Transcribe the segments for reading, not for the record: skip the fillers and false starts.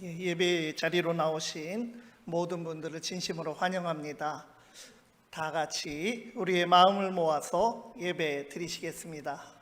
예배 자리로 나오신 모든 분들을 진심으로 환영합니다. 다 같이 우리의 마음을 모아서 예배 드리시겠습니다.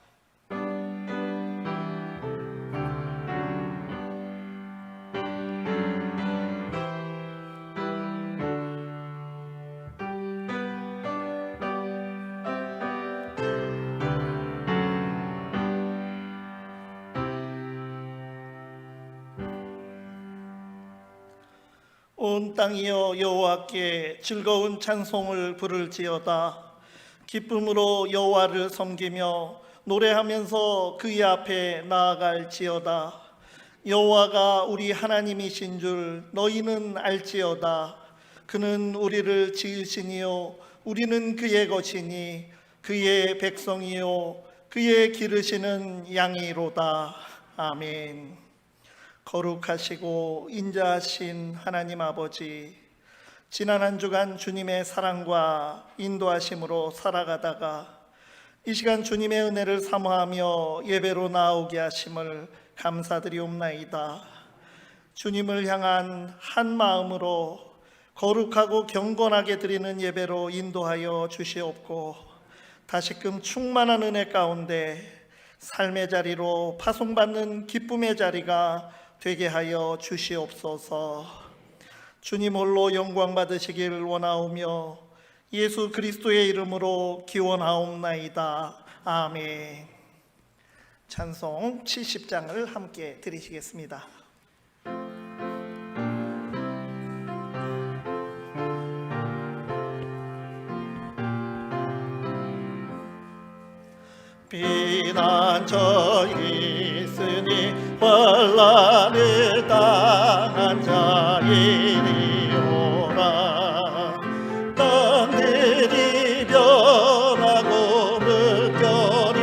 온 땅이여 여호와께 즐거운 찬송을 부를지어다. 기쁨으로 여호와를 섬기며 노래하면서 그의 앞에 나아갈지어다. 여호와가 우리 하나님이신 줄 너희는 알지어다. 그는 우리를 지으시니요 우리는 그의 것이니 그의 백성이요 그의 기르시는 양이로다. 아멘. 거룩하시고 인자하신 하나님 아버지, 지난 한 주간 주님의 사랑과 인도하심으로 살아가다가 이 시간 주님의 은혜를 사모하며 예배로 나오게 하심을 감사드리옵나이다. 주님을 향한 한 마음으로 거룩하고 경건하게 드리는 예배로 인도하여 주시옵고, 다시금 충만한 은혜 가운데 삶의 자리로 파송받는 기쁨의 자리가 되게 하여 주시옵소서. 주님 홀로 영광 받으시길 원하오며 예수 그리스도의 이름으로 기원하옵나이다. 아멘. 찬송 70장을 함께 드리시겠습니다. 비난처 있으니 환난을 당한 자이리오라. 땅들이 변하고 물결이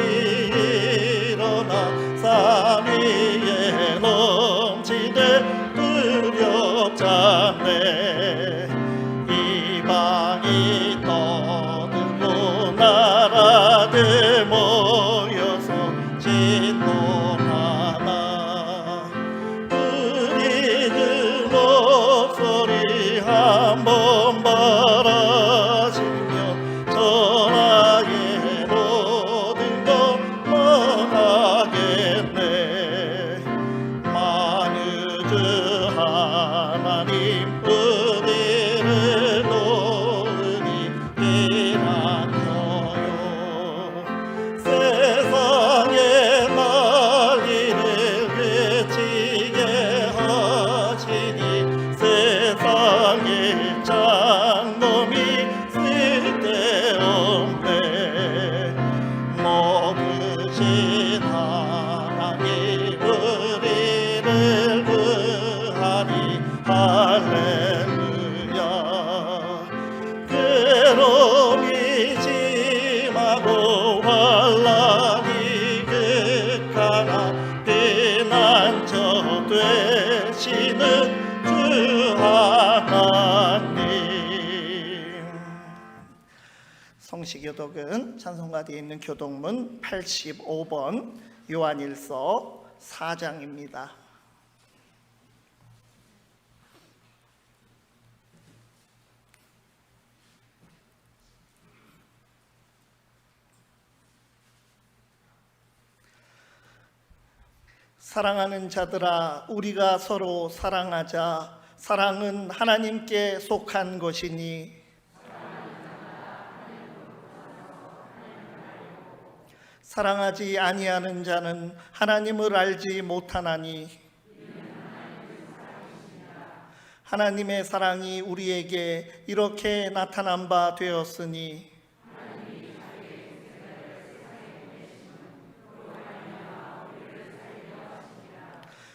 일어나 산 위에 넘치되 두렵잖네. 이방이 떠들고 나라들 모여서 진동하나 우리는 목소리 한번 바라시며 전하의 모든 것 망하겠네. 만유주 하나님 우리를 도우니 비난여요. 세상의 난리를 그치게 하시니 세상의 장엄이 쓸데없네. 먹으신 하나님 우리를 구하니 할렐루야. 괴로움이 심하고 환난이 극하나 피난처 되시는 주 하나님. 성시교독은 찬송가 뒤에 있는 교독문 85번 요한일서 4장입니다. 사랑하는 자들아, 우리가 서로 사랑하자. 사랑은 하나님께 속한 것이니 사랑하지 아니하는 자는 하나님을 알지 못하나니. 하나님의 사랑이 우리에게 이렇게 나타난 바 되었으니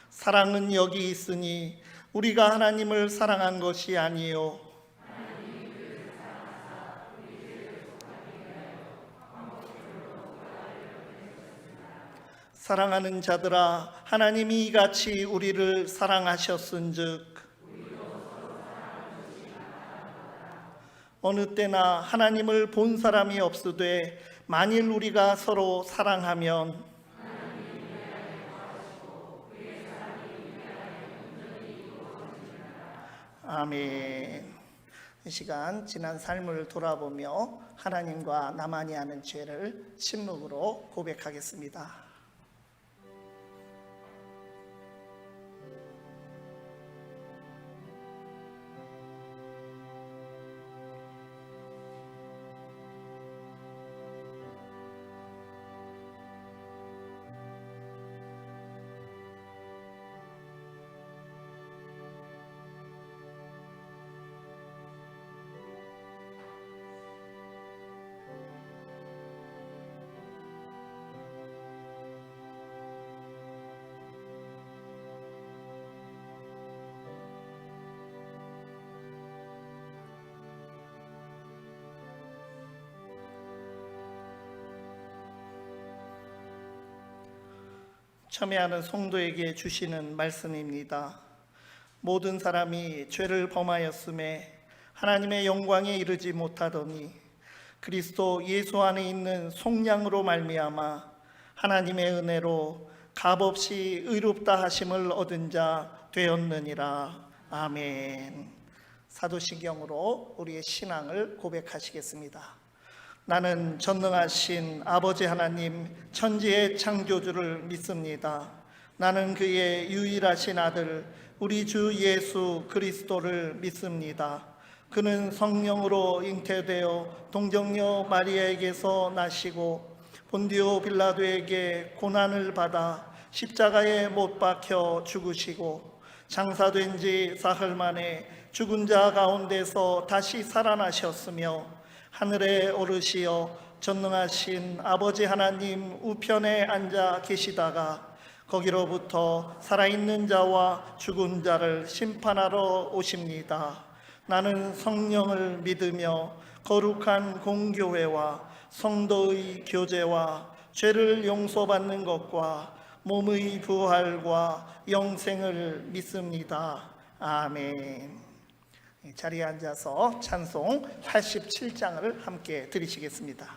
사랑은 여기 있으니 우리가 하나님을 사랑한 것이 아니요 사랑하는 자들아, 하나님이 이같이 우리를 사랑하셨은즉 어느 때나 하나님을 본 사람이 없으되 만일 우리가 서로 사랑하면 아멘. 이 시간 지난 삶을 돌아보며 하나님과 나만이 아는 죄를 침묵으로 고백하겠습니다. 참여하는 성도에게 주시는 말씀입니다. 모든 사람이 죄를 범하였음에 하나님의 영광에 이르지 못하더니 그리스도 예수 안에 있는 속량으로 말미암아 하나님의 은혜로 값없이 의롭다 하심을 얻은 자 되었느니라. 아멘. 사도신경으로 우리의 신앙을 고백하시겠습니다. 나는 전능하신 아버지 하나님 천지의 창조주를 믿습니다. 나는 그의 유일하신 아들 우리 주 예수 그리스도를 믿습니다. 그는 성령으로 잉태되어 동정녀 마리아에게서 나시고 본디오 빌라도에게 고난을 받아 십자가에 못 박혀 죽으시고 장사된 지 사흘 만에 죽은 자 가운데서 다시 살아나셨으며 하늘에 오르시어 전능하신 아버지 하나님 우편에 앉아 계시다가 거기로부터 살아있는 자와 죽은 자를 심판하러 오십니다. 나는 성령을 믿으며 거룩한 공교회와 성도의 교제와 죄를 용서받는 것과 몸의 부활과 영생을 믿습니다. 아멘. 자리에 앉아서 찬송 87장을 함께 들으시겠습니다.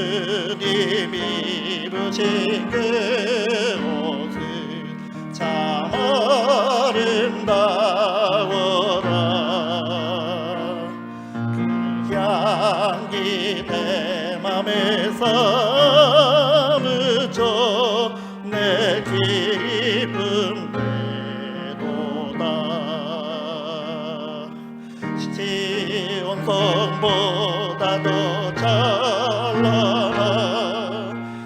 주님이 입으신 그 옷은 참 아름다워라. 그 향기 내 맘에서 묻혀 내 기쁨 되도다. 시온 성보다 더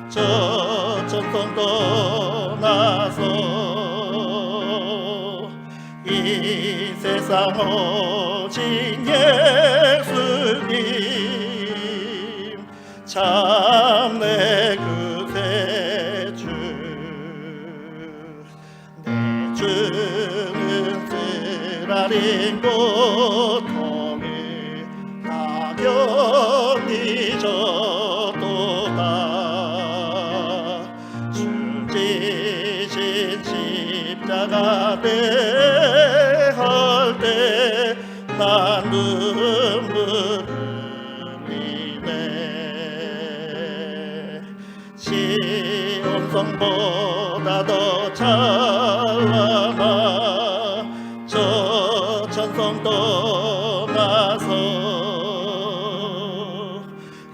저 천성 떠나서 이 세상 오직 예수님 참 내 구세주. 내 주는 쓰라린 고통을 다 견디셨도다. 십자가 대할 때 난 눈물 흘리네. 시온 성보다 더 찬란한 저 천성 떠나서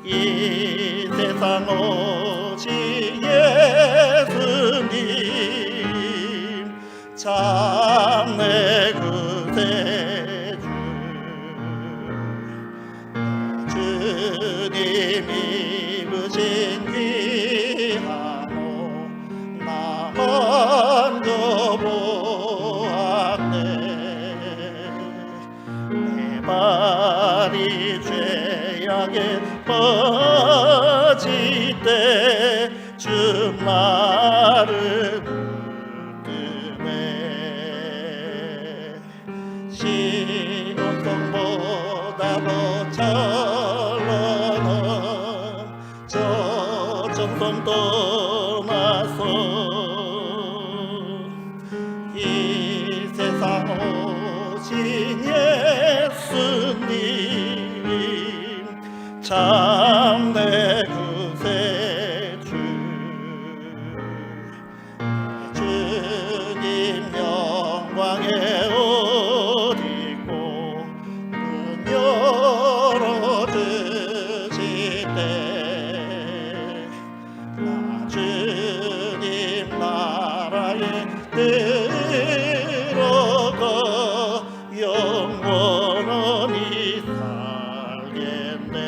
이 세상 오직 예수님 참 내 구세주. 주님이 입으신 귀한 옷 나 먼저 보았네. 내 발이 죄악에 빠질 때 주 나를 시온성보다 더 찬란한 세상 오신 예수님 참 내 구세주 주님 영광의 옷 입고 문 열어주실 때 나 주님 나라에 들어가 영원히 살겠네.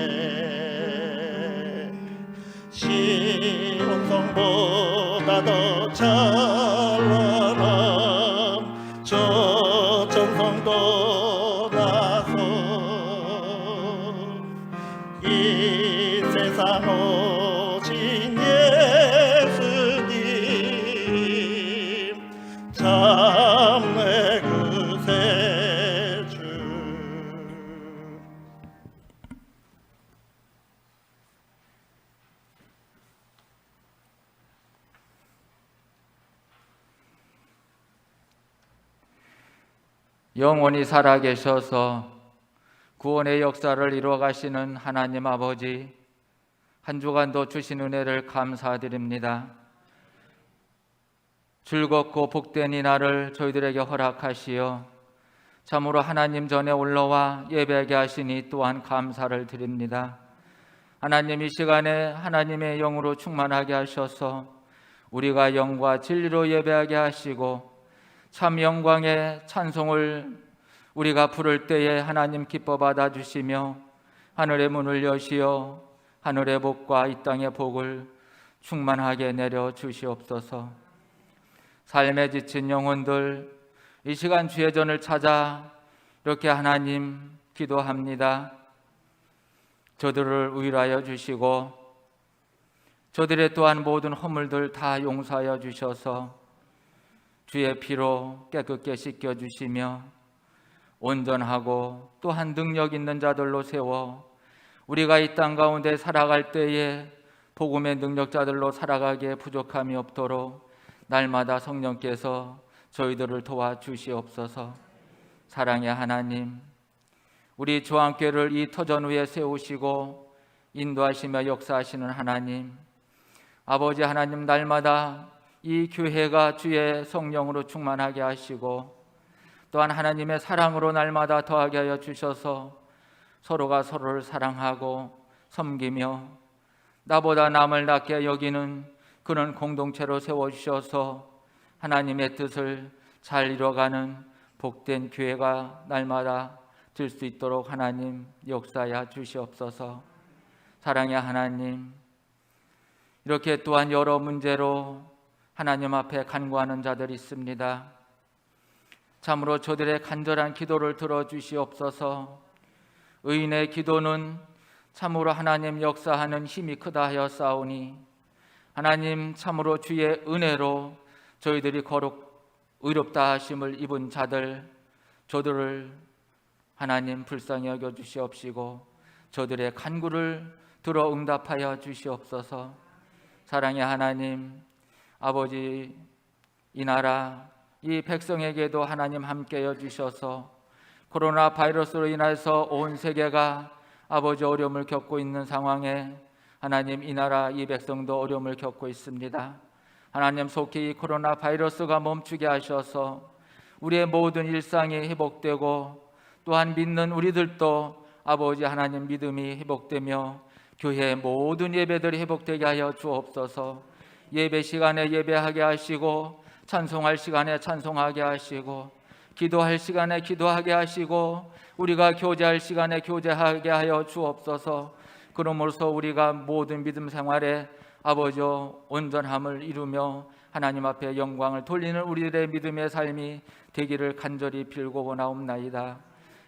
시온성보다 더 찬란한 저 천성도 나서 이 세상 오신 예수님 참 내 구세주. 영원히 살아계셔서 구원의 역사를 이루어 가시는 하나님 아버지, 한 주간도 주신 은혜를 감사드립니다. 즐겁고 복된 이 날을 저희들에게 허락하시어 참으로 하나님 전에 올라와 예배하게 하시니 또한 감사를 드립니다. 하나님, 이 시간에 하나님의 영으로 충만하게 하셔서 우리가 영과 진리로 예배하게 하시고 참 영광의 찬송을 우리가 부를 때에 하나님 기뻐 받아주시며 하늘의 문을 여시어 하늘의 복과 이 땅의 복을 충만하게 내려 주시옵소서. 삶에 지친 영혼들, 이 시간 주의 전을 찾아 이렇게 하나님 기도합니다. 저들을 위로하여 주시고 저들의 또한 모든 허물들 다 용서하여 주셔서 주의 피로 깨끗게 씻겨주시며 온전하고 또한 능력 있는 자들로 세워 우리가 이 땅 가운데 살아갈 때에 복음의 능력자들로 살아가기에 부족함이 없도록 날마다 성령께서 저희들을 도와주시옵소서. 사랑의 하나님, 우리 조항교회를 이 터전 위에 세우시고 인도하시며 역사하시는 하나님, 아버지 하나님, 날마다 이 교회가 주의 성령으로 충만하게 하시고 또한 하나님의 사랑으로 날마다 더하게 하여 주셔서 서로가 서로를 사랑하고 섬기며 나보다 남을 낮게 여기는 그런 공동체로 세워주셔서 하나님의 뜻을 잘 이뤄가는 복된 교회가 날마다 될 수 있도록 하나님 역사하여 주시옵소서. 사랑의 하나님, 이렇게 또한 여러 문제로 하나님 앞에 간구하는 자들이 있습니다. 참으로 저들의 간절한 기도를 들어주시옵소서. 의인의 기도는 참으로 하나님 역사하는 힘이 크다 하여 싸우니 하나님, 참으로 주의 은혜로 저희들이 의롭다 하심을 입은 자들, 저들을 하나님 불쌍히 여겨 주시옵시고 저들의 간구를 들어 응답하여 주시옵소서. 사랑의 하나님, 아버지, 이 나라, 이 백성에게도 하나님 함께여 주셔서 코로나 바이러스로 인해서 온 세계가 아버지 어려움을 겪고 있는 상황에 하나님, 이 나라, 이 백성도 어려움을 겪고 있습니다. 하나님, 속히 이 코로나 바이러스가 멈추게 하셔서 우리의 모든 일상이 회복되고 또한 믿는 우리들도 아버지 하나님 믿음이 회복되며 교회의 모든 예배들이 회복되게 하여 주옵소서. 예배 시간에 예배하게 하시고 찬송할 시간에 찬송하게 하시고 기도할 시간에 기도하게 하시고 우리가 교제할 시간에 교제하게 하여 주옵소서. 그러므로써 우리가 모든 믿음 생활에 아버지 온전함을 이루며 하나님 앞에 영광을 돌리는 우리들의 믿음의 삶이 되기를 간절히 빌고 원하옵나이다.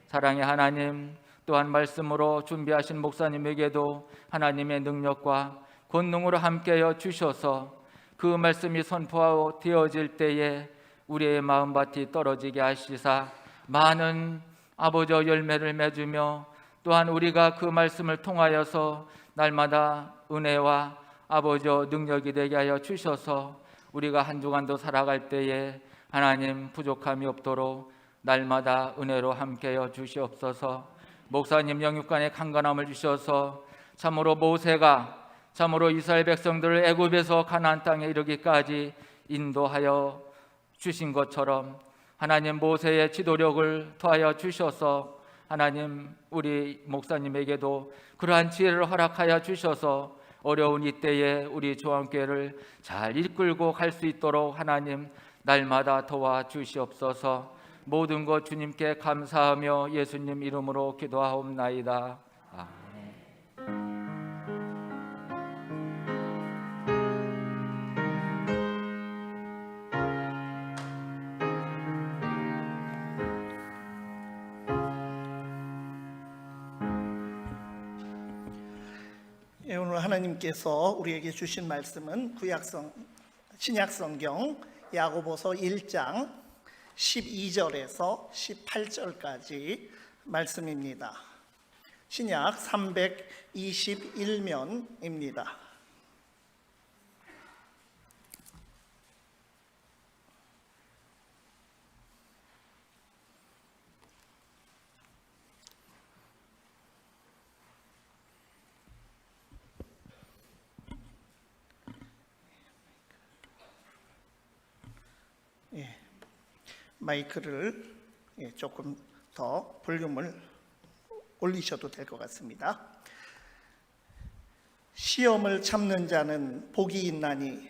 사랑의 하나님, 또한 말씀으로 준비하신 목사님에게도 하나님의 능력과 권능으로 함께여 주셔서 그 말씀이 선포되어질 때에 우리의 마음밭이 떨어지게 하시사 많은 아버지 열매를 맺으며 또한 우리가 그 말씀을 통하여서 날마다 은혜와 아버지 능력이 되게 하여 주셔서 우리가 한 주간도 살아갈 때에 하나님 부족함이 없도록 날마다 은혜로 함께여 주시옵소서. 목사님 영육간의 강건함을 주셔서 참으로 모세가 참으로 이스라엘 백성들을 애굽에서 가나안 땅에 이르기까지 인도하여 주신 것처럼 하나님 모세의 지도력을 더하여 주셔서 하나님 우리 목사님에게도 그러한 지혜를 허락하여 주셔서 어려운 이때에 우리 조항교회를 잘 이끌고 갈 수 있도록 하나님 날마다 도와주시옵소서. 모든 것 주님께 감사하며 예수님 이름으로 기도하옵나이다. 아멘. 오늘 하나님께서 우리에게 주신 말씀은 신약성경 야고보서 1장 12절에서 18절까지 말씀입니다. 신약 321면입니다. 마이크를 조금 더 볼륨을 올리셔도 될 것 같습니다. 시험을 참는 자는 복이 있나니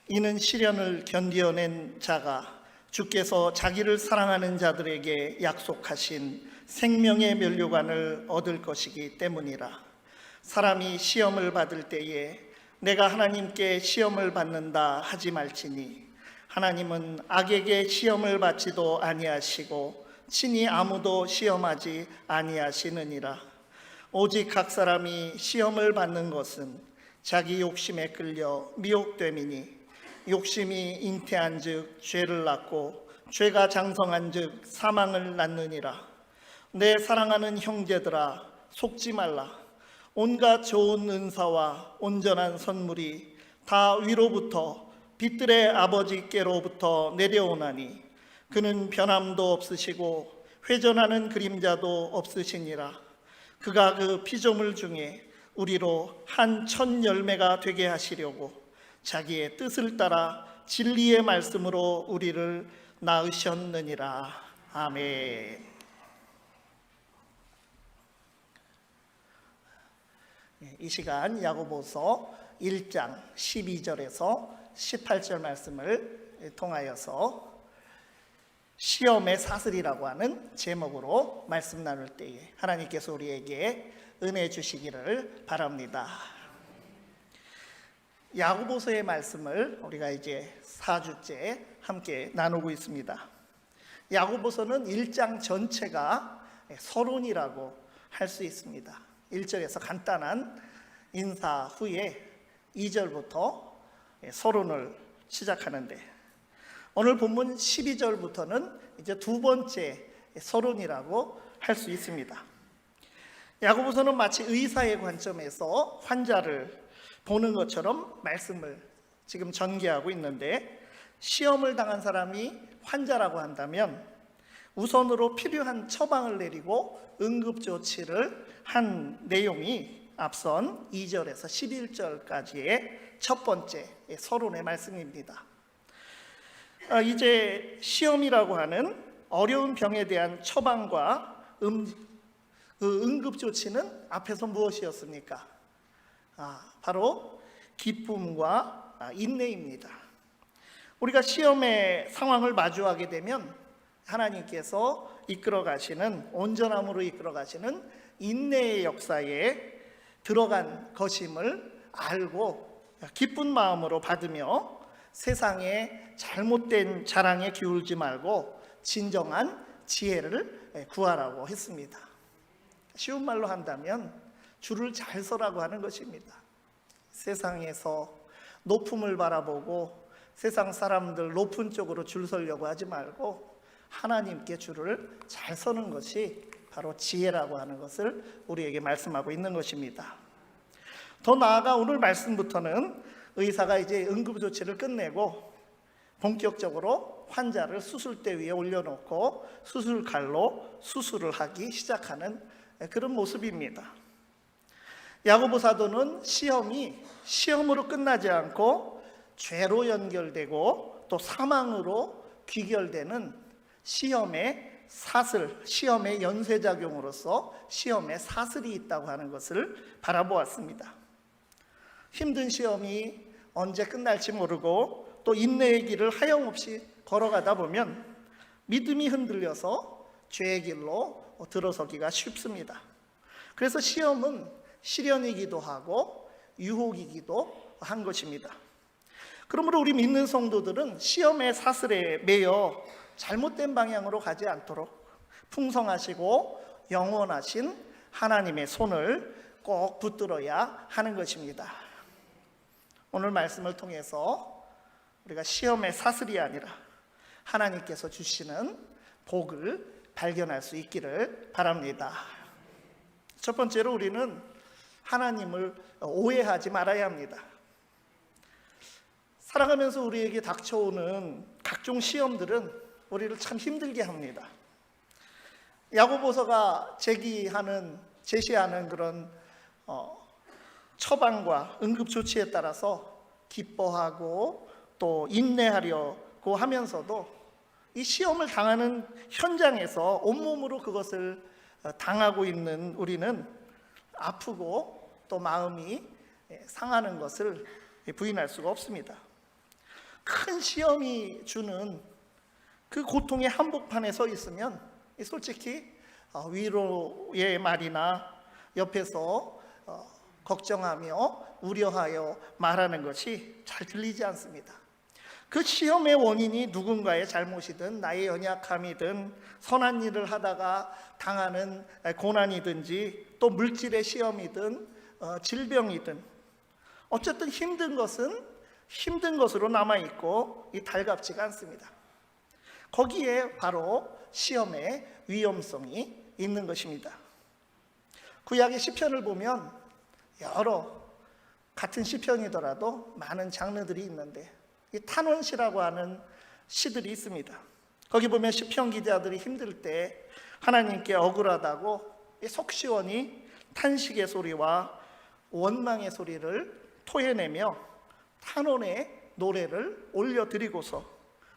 이는 시련을 견디어낸 자가 주께서 자기를 사랑하는 자들에게 약속하신 생명의 면류관을 얻을 것이기 때문이라. 사람이 시험을 받을 때에 내가 하나님께 시험을 받는다 하지 말지니 하나님은 악에게 시험을 받지도 아니하시고 친히 아무도 시험하지 아니하시느니라. 오직 각 사람이 시험을 받는 것은 자기 욕심에 끌려 미혹됨이니 욕심이 잉태한즉 죄를 낳고 죄가 장성한즉 사망을 낳느니라. 내 사랑하는 형제들아 속지 말라. 온갖 좋은 은사와 온전한 선물이 다 위로부터 빛들의 아버지께로부터 내려오나니 그는 변함도 없으시고 회전하는 그림자도 없으시니라. 그가 그 피조물 중에 우리로 한 첫 열매가 되게 하시려고 자기의 뜻을 따라 진리의 말씀으로 우리를 낳으셨느니라. 아멘. 이 시간 야고보서 1장 12절에서 18절 말씀을 통하여서 시험의 사슬이라고 하는 제목으로 말씀 나눌 때에 하나님께서 우리에게 은혜 주시기를 바랍니다. 야고보서의 말씀을 우리가 이제 4주째 함께 나누고 있습니다. 야고보서는 1장 전체가 서론이라고 할 수 있습니다. 1절에서 간단한 인사 후에 2절부터 서론을 시작하는데 오늘 본문 12절부터는 이제 두 번째 서론이라고 할 수 있습니다. 야고보서는 마치 의사의 관점에서 환자를 보는 것처럼 말씀을 지금 전개하고 있는데 시험을 당한 사람이 환자라고 한다면 우선으로 필요한 처방을 내리고 응급조치를 한 내용이 앞선 2절에서 11절까지의 첫 번째 서론의 말씀입니다. 이제 시험이라고 하는 어려운 병에 대한 처방과 응급조치는 앞에서 무엇이었습니까? 바로 기쁨과 인내입니다. 우리가 시험의 상황을 마주하게 되면 하나님께서 이끌어 가시는 온전함으로 이끌어 가시는 인내의 역사에 들어간 것임을 알고 기쁜 마음으로 받으며 세상의 잘못된 자랑에 기울지 말고 진정한 지혜를 구하라고 했습니다. 쉬운 말로 한다면 줄을 잘 서라고 하는 것입니다. 세상에서 높음을 바라보고 세상 사람들 높은 쪽으로 줄 서려고 하지 말고 하나님께 줄을 잘 서는 것이 바로 지혜라고 하는 것을 우리에게 말씀하고 있는 것입니다. 더 나아가 오늘 말씀부터는 의사가 이제 응급조치를 끝내고 본격적으로 환자를 수술대 위에 올려놓고 수술칼로 수술을 하기 시작하는 그런 모습입니다. 야고보 사도는 시험이 시험으로 끝나지 않고 죄로 연결되고 또 사망으로 귀결되는 시험의 사슬, 시험의 연쇄작용으로서 시험의 사슬이 있다고 하는 것을 바라보았습니다. 힘든 시험이 언제 끝날지 모르고 또 인내의 길을 하염없이 걸어가다 보면 믿음이 흔들려서 죄의 길로 들어서기가 쉽습니다. 그래서 시험은 시련이기도 하고 유혹이기도 한 것입니다. 그러므로 우리 믿는 성도들은 시험의 사슬에 매여 잘못된 방향으로 가지 않도록 풍성하시고 영원하신 하나님의 손을 꼭 붙들어야 하는 것입니다. 오늘 말씀을 통해서 우리가 시험의 사슬이 아니라 하나님께서 주시는 복을 발견할 수 있기를 바랍니다. 첫 번째로 우리는 하나님을 오해하지 말아야 합니다. 살아가면서 우리에게 닥쳐오는 각종 시험들은 우리를 참 힘들게 합니다. 야고보서가 제시하는 그런 처방과 응급조치에 따라서 기뻐하고 또 인내하려고 하면서도 이 시험을 당하는 현장에서 온몸으로 그것을 당하고 있는 우리는 아프고 또 마음이 상하는 것을 부인할 수가 없습니다. 큰 시험이 주는 그 고통의 한복판에 서 있으면 솔직히 위로의 말이나 옆에서 걱정하며 우려하여 말하는 것이 잘 들리지 않습니다. 그 시험의 원인이 누군가의 잘못이든 나의 연약함이든 선한 일을 하다가 당하는 고난이든지 또 물질의 시험이든 질병이든 어쨌든 힘든 것은 힘든 것으로 남아있고 달갑지가 않습니다. 거기에 바로 시험의 위험성이 있는 것입니다. 구약의 시편을 보면 여러 같은 시편이더라도 많은 장르들이 있는데 이 탄원시라고 하는 시들이 있습니다. 거기 보면 시편 기자들이 힘들 때 하나님께 억울하다고 속 시원히 탄식의 소리와 원망의 소리를 토해내며 탄원의 노래를 올려드리고서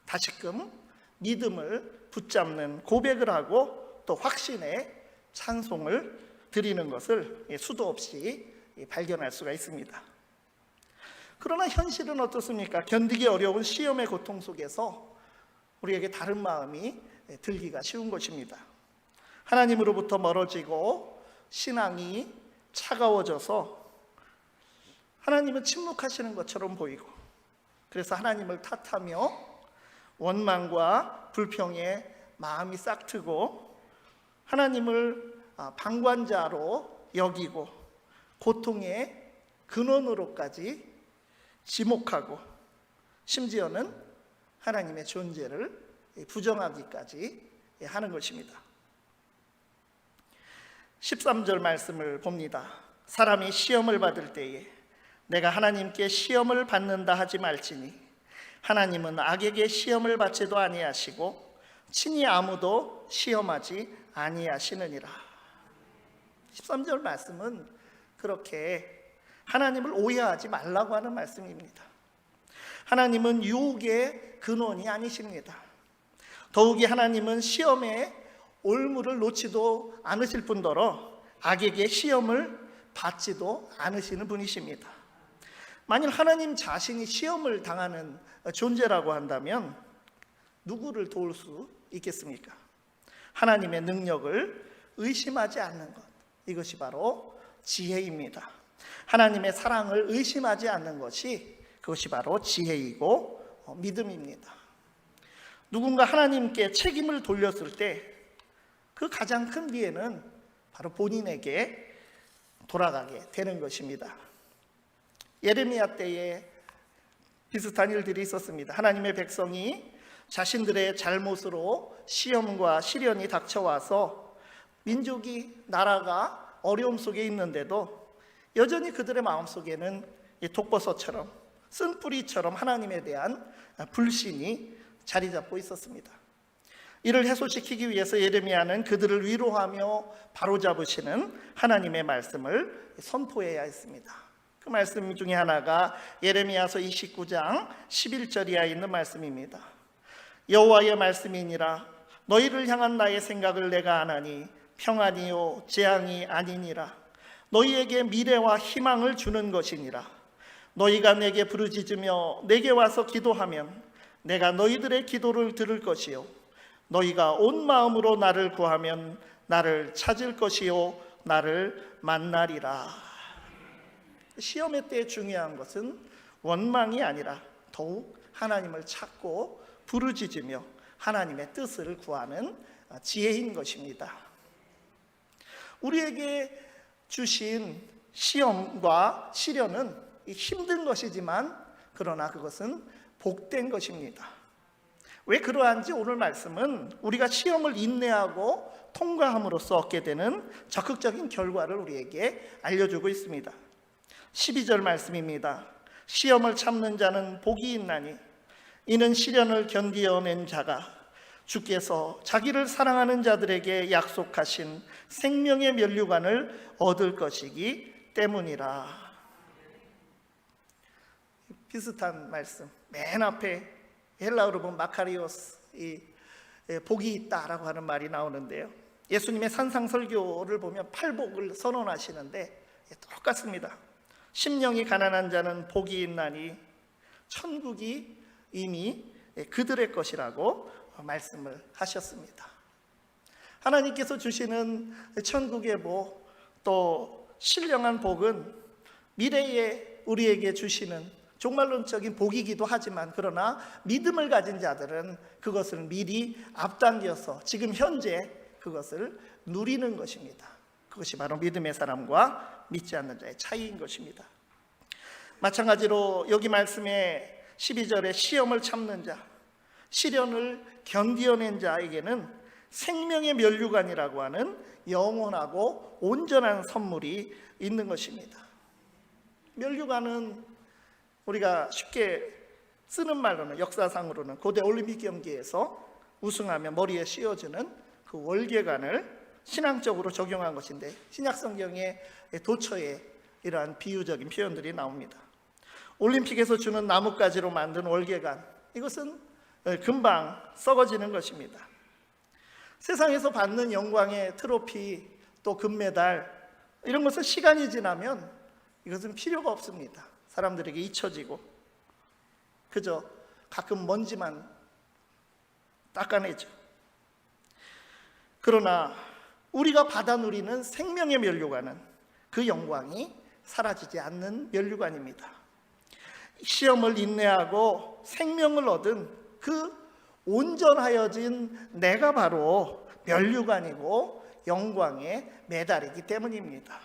다시금 믿음을 붙잡는 고백을 하고 또 확신의 찬송을 드리는 것을 수도 없이 발견할 수가 있습니다. 그러나 현실은 어떻습니까? 견디기 어려운 시험의 고통 속에서 우리에게 다른 마음이 들기가 쉬운 것입니다. 하나님으로부터 멀어지고 신앙이 차가워져서 하나님은 침묵하시는 것처럼 보이고 그래서 하나님을 탓하며 원망과 불평에 마음이 싹트고 하나님을 방관자로 여기고 고통의 근원으로까지 지목하고 심지어는 하나님의 존재를 부정하기까지 하는 것입니다. 13절 말씀을 봅니다. 사람이 시험을 받을 때에 내가 하나님께 시험을 받는다 하지 말지니 하나님은 악에게 시험을 받지도 아니하시고 친히 아무도 시험하지 아니하시느니라. 13절 말씀은 그렇게 하나님을 오해하지 말라고 하는 말씀입니다. 하나님은 유혹의 근원이 아니십니다. 더욱이 하나님은 시험에 올무를 놓지도 않으실 뿐더러 악에게 시험을 받지도 않으시는 분이십니다. 만일 하나님 자신이 시험을 당하는 존재라고 한다면 누구를 도울 수 있겠습니까? 하나님의 능력을 의심하지 않는 것, 이것이 바로 지혜입니다. 하나님의 사랑을 의심하지 않는 것이 그것이 바로 지혜이고 믿음입니다. 누군가 하나님께 책임을 돌렸을 때 그 가장 큰 피해는 바로 본인에게 돌아가게 되는 것입니다. 예레미야 때에 비슷한 일들이 있었습니다. 하나님의 백성이 자신들의 잘못으로 시험과 시련이 닥쳐와서 민족이 나라가 어려움 속에 있는데도 여전히 그들의 마음속에는 독버섯처럼 쓴뿌리처럼 하나님에 대한 불신이 자리 잡고 있었습니다. 이를 해소시키기 위해서 예레미야는 그들을 위로하며 바로잡으시는 하나님의 말씀을 선포해야 했습니다. 그 말씀 중에 하나가 예레미야서 29장 11절이야 있는 말씀입니다. 여호와의 말씀이니라. 너희를 향한 나의 생각을 내가 아나니 평안이요 재앙이 아니니라. 너희에게 미래와 희망을 주는 것이니라. 너희가 내게 부르짖으며 내게 와서 기도하면 내가 너희들의 기도를 들을 것이요 너희가 온 마음으로 나를 구하면 나를 찾을 것이요 나를 만나리라. 시험의 때 중요한 것은 원망이 아니라 더욱 하나님을 찾고 부르짖으며 하나님의 뜻을 구하는 지혜인 것입니다. 우리에게 주신 시험과 시련은 힘든 것이지만 그러나 그것은 복된 것입니다. 왜 그러한지 오늘 말씀은 우리가 시험을 인내하고 통과함으로써 얻게 되는 적극적인 결과를 우리에게 알려주고 있습니다. 12절 말씀입니다. 시험을 참는 자는 복이 있나니 이는 시련을 견디어낸 자가 주께서 자기를 사랑하는 자들에게 약속하신 생명의 면류관을 얻을 것이기 때문이라. 비슷한 말씀, 맨 앞에 헬라어로 보면 마카리오스, 복이 있다라고 하는 말이 나오는데요. 예수님의 산상설교를 보면 팔복을 선언하시는데 똑같습니다. 심령이 가난한 자는 복이 있나니 천국이 이미 그들의 것이라고 말씀을 하셨습니다. 하나님께서 주시는 천국의 복, 또 신령한 복은 미래에 우리에게 주시는 종말론적인 복이기도 하지만 그러나 믿음을 가진 자들은 그것을 미리 앞당겨서 지금 현재 그것을 누리는 것입니다. 그것이 바로 믿음의 사람과 믿지 않는 자의 차이인 것입니다. 마찬가지로 여기 말씀에 12절에 시험을 참는 자, 시련을 견디어낸 자에게는 생명의 면류관이라고 하는 영원하고 온전한 선물이 있는 것입니다. 면류관은 우리가 쉽게 쓰는 말로는 역사상으로는 고대 올림픽 경기에서 우승하면 머리에 씌워주는 그 월계관을 신앙적으로 적용한 것인데 신약성경의 도처에 이러한 비유적인 표현들이 나옵니다. 올림픽에서 주는 나뭇가지로 만든 월계관, 이것은 금방 썩어지는 것입니다. 세상에서 받는 영광의 트로피, 또 금메달, 이런 것은 시간이 지나면 이것은 필요가 없습니다. 사람들에게 잊혀지고 그저 가끔 먼지만 닦아내죠. 그러나 우리가 받아 누리는 생명의 면류관은 그 영광이 사라지지 않는 면류관입니다. 시험을 인내하고 생명을 얻은 그 온전하여진 내가 바로 면류관이고 영광의 메달이기 때문입니다.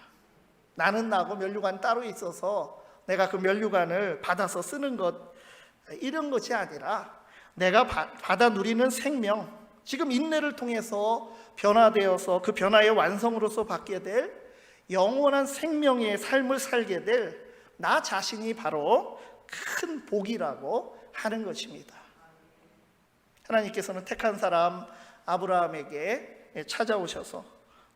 나는 나고 면류관 따로 있어서 내가 그 면류관을 받아서 쓰는 것, 이런 것이 아니라 내가 받아 누리는 생명, 지금 인내를 통해서 변화되어서 그 변화의 완성으로서 받게 될 영원한 생명의 삶을 살게 될 나 자신이 바로 큰 복이라고 하는 것입니다. 하나님께서는 택한 사람 아브라함에게 찾아오셔서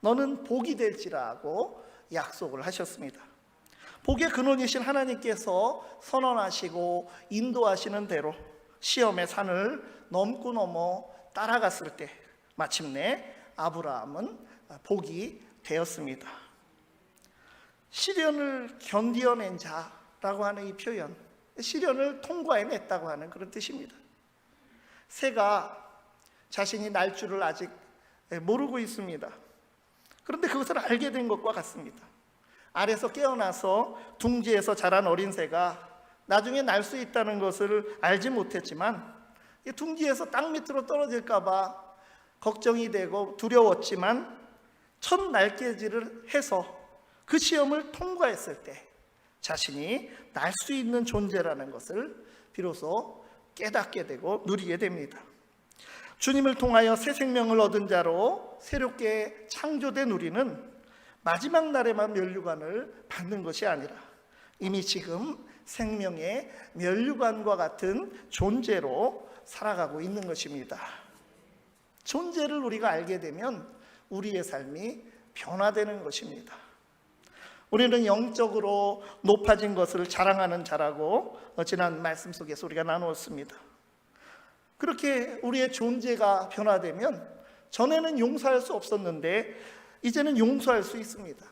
너는 복이 될지라고 약속을 하셨습니다. 복의 근원이신 하나님께서 선언하시고 인도하시는 대로 시험의 산을 넘고 넘어 따라갔을 때 마침내 아브라함은 복이 되었습니다. 시련을 견디어낸 자라고 하는 이 표현, 시련을 통과해냈다고 하는 그런 뜻입니다. 새가 자신이 날 줄을 아직 모르고 있습니다. 그런데 그것을 알게 된 것과 같습니다. 알에서 깨어나서 둥지에서 자란 어린 새가 나중에 날 수 있다는 것을 알지 못했지만 둥지에서 땅 밑으로 떨어질까 봐 걱정이 되고 두려웠지만 첫 날개질을 해서 그 시험을 통과했을 때 자신이 날 수 있는 존재라는 것을 비로소 깨닫게 되고 누리게 됩니다. 주님을 통하여 새 생명을 얻은 자로 새롭게 창조된 우리는 마지막 날에만 면류관을 받는 것이 아니라 이미 지금 생명의 면류관과 같은 존재로 살아가고 있는 것입니다. 존재를 우리가 알게 되면 우리의 삶이 변화되는 것입니다. 우리는 영적으로 높아진 것을 자랑하는 자라고 지난 말씀 속에서 우리가 나누었습니다. 그렇게 우리의 존재가 변화되면 전에는 용서할 수 없었는데 이제는 용서할 수 있습니다.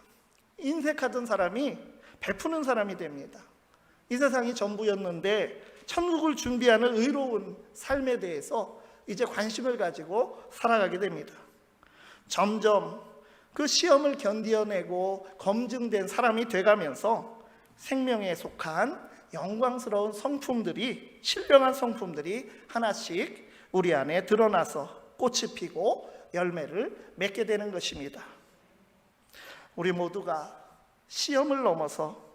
인색하던 사람이 베푸는 사람이 됩니다. 이 세상이 전부였는데 천국을 준비하는 의로운 삶에 대해서 이제 관심을 가지고 살아가게 됩니다. 점점 그 시험을 견뎌내고 검증된 사람이 돼가면서 생명에 속한 영광스러운 성품들이, 신령한 성품들이 하나씩 우리 안에 드러나서 꽃이 피고 열매를 맺게 되는 것입니다. 우리 모두가 시험을 넘어서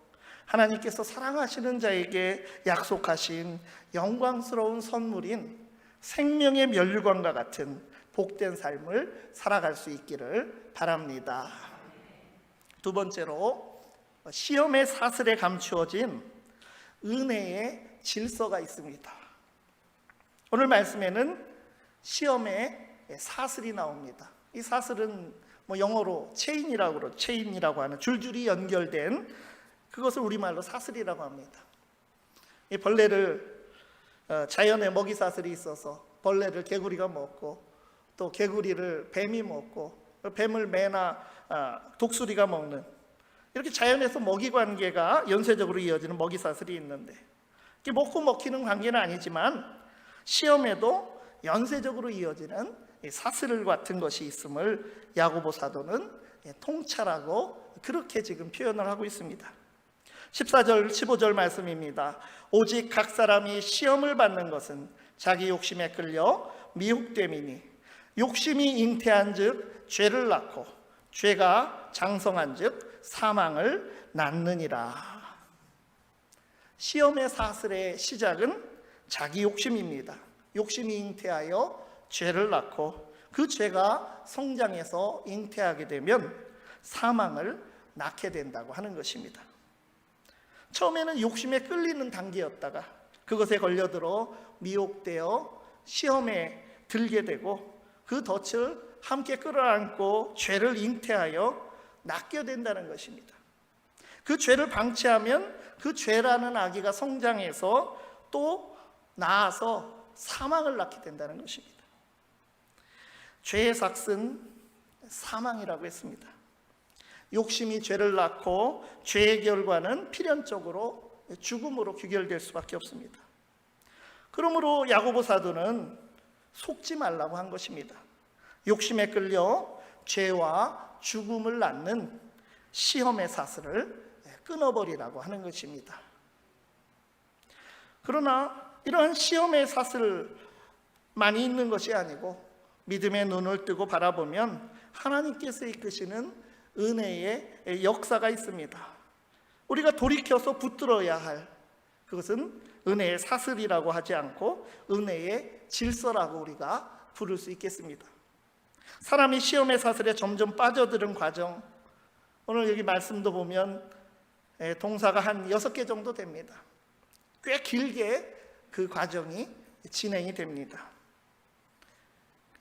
하나님께서 사랑하시는 자에게 약속하신 영광스러운 선물인 생명의 면류관과 같은 복된 삶을 살아갈 수 있기를 바랍니다. 두 번째로, 시험의 사슬에 감추어진 은혜의 질서가 있습니다. 오늘 말씀에는 시험의 사슬이 나옵니다. 이 사슬은 영어로 체인이라고 하는 줄줄이 연결된 그것을 우리말로 사슬이라고 합니다. 이 벌레를 자연에 먹이 사슬이 있어서 벌레를 개구리가 먹고 또 개구리를 뱀이 먹고 뱀을 매나 독수리가 먹는, 이렇게 자연에서 먹이 관계가 연쇄적으로 이어지는 먹이 사슬이 있는데, 이게 먹고 먹히는 관계는 아니지만 시험에도 연쇄적으로 이어지는 사슬 같은 것이 있음을 야고보 사도는 통찰하고 그렇게 지금 표현을 하고 있습니다. 14절 15절 말씀입니다. 오직 각 사람이 시험을 받는 것은 자기 욕심에 끌려 미혹됨이니 욕심이 잉태한즉 죄를 낳고 죄가 장성한즉 사망을 낳느니라. 시험의 사슬의 시작은 자기 욕심입니다. 욕심이 잉태하여 죄를 낳고 그 죄가 성장해서 잉태하게 되면 사망을 낳게 된다고 하는 것입니다. 처음에는 욕심에 끌리는 단계였다가 그것에 걸려들어 미혹되어 시험에 들게 되고 그 덫을 함께 끌어안고 죄를 잉태하여 낳게 된다는 것입니다. 그 죄를 방치하면 그 죄라는 아기가 성장해서 또 낳아서 사망을 낳게 된다는 것입니다. 죄의 삭은 사망이라고 했습니다. 욕심이 죄를 낳고 죄의 결과는 필연적으로 죽음으로 귀결될 수밖에 없습니다. 그러므로 야고보 사도는 속지 말라고 한 것입니다. 욕심에 끌려 죄와 죽음을 낳는 시험의 사슬을 끊어버리라고 하는 것입니다. 그러나 이러한 시험의 사슬만이 있는 것이 아니고 믿음의 눈을 뜨고 바라보면 하나님께서 이끄시는 은혜의 역사가 있습니다. 우리가 돌이켜서 붙들어야 할 그것은 은혜의 사슬이라고 하지 않고 은혜의 질서라고 우리가 부를 수 있겠습니다. 사람이 시험의 사슬에 점점 빠져드는 과정, 오늘 여기 말씀도 보면 동사가 한 6개 정도 됩니다. 꽤 길게 그 과정이 진행이 됩니다.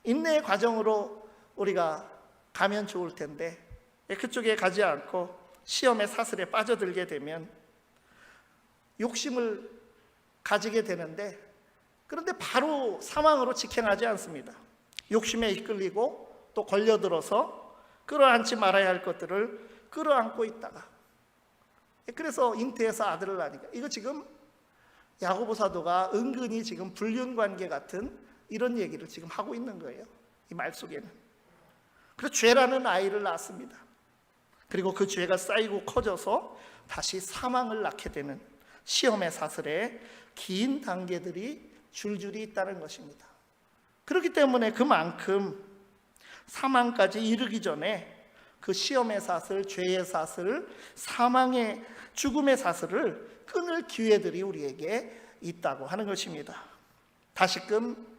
인내의 과정으로 우리가 가면 좋을 텐데 그쪽에 가지 않고 시험의 사슬에 빠져들게 되면 욕심을 가지게 되는데, 그런데 바로 사망으로 직행하지 않습니다. 욕심에 이끌리고 또 걸려들어서 끌어안지 말아야 할 것들을 끌어안고 있다가, 그래서 잉태해서 아들을 낳으니까, 이거 지금 야고보 사도가 은근히 지금 불륜관계 같은 이런 얘기를 지금 하고 있는 거예요. 이 말 속에는. 그래서 죄라는 아이를 낳습니다. 그리고 그 죄가 쌓이고 커져서 다시 사망을 낳게 되는 시험의 사슬에 긴 단계들이 줄줄이 있다는 것입니다. 그렇기 때문에 그만큼 사망까지 이르기 전에 그 시험의 사슬, 죄의 사슬, 사망의 죽음의 사슬을 끊을 기회들이 우리에게 있다고 하는 것입니다. 다시금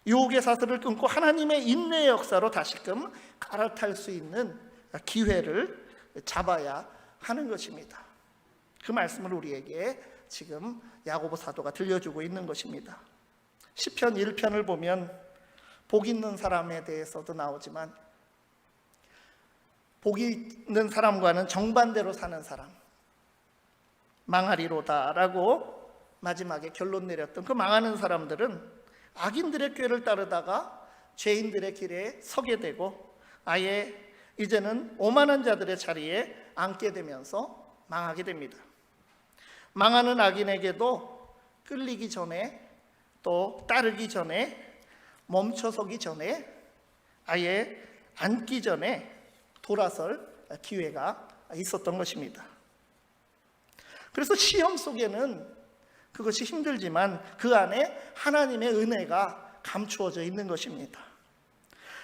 유혹의 사슬을 끊고 하나님의 인내의 역사로 다시금 갈아탈 수 있는 기회를 잡아야 하는 것입니다. 그 말씀을 우리에게 지금 야고보 사도가 들려주고 있는 것입니다. 시편 1편을 보면 복 있는 사람에 대해서도 나오지만 복 있는 사람과는 정반대로 사는 사람, 망하리로다라고 마지막에 결론 내렸던 그 망하는 사람들은 악인들의 꾀를 따르다가 죄인들의 길에 서게 되고 아예 이제는 오만한 자들의 자리에 앉게 되면서 망하게 됩니다. 망하는 악인에게도 끌리기 전에 또 따르기 전에 멈춰서기 전에 아예 앉기 전에 돌아설 기회가 있었던 것입니다. 그래서 시험 속에는 그것이 힘들지만 그 안에 하나님의 은혜가 감추어져 있는 것입니다.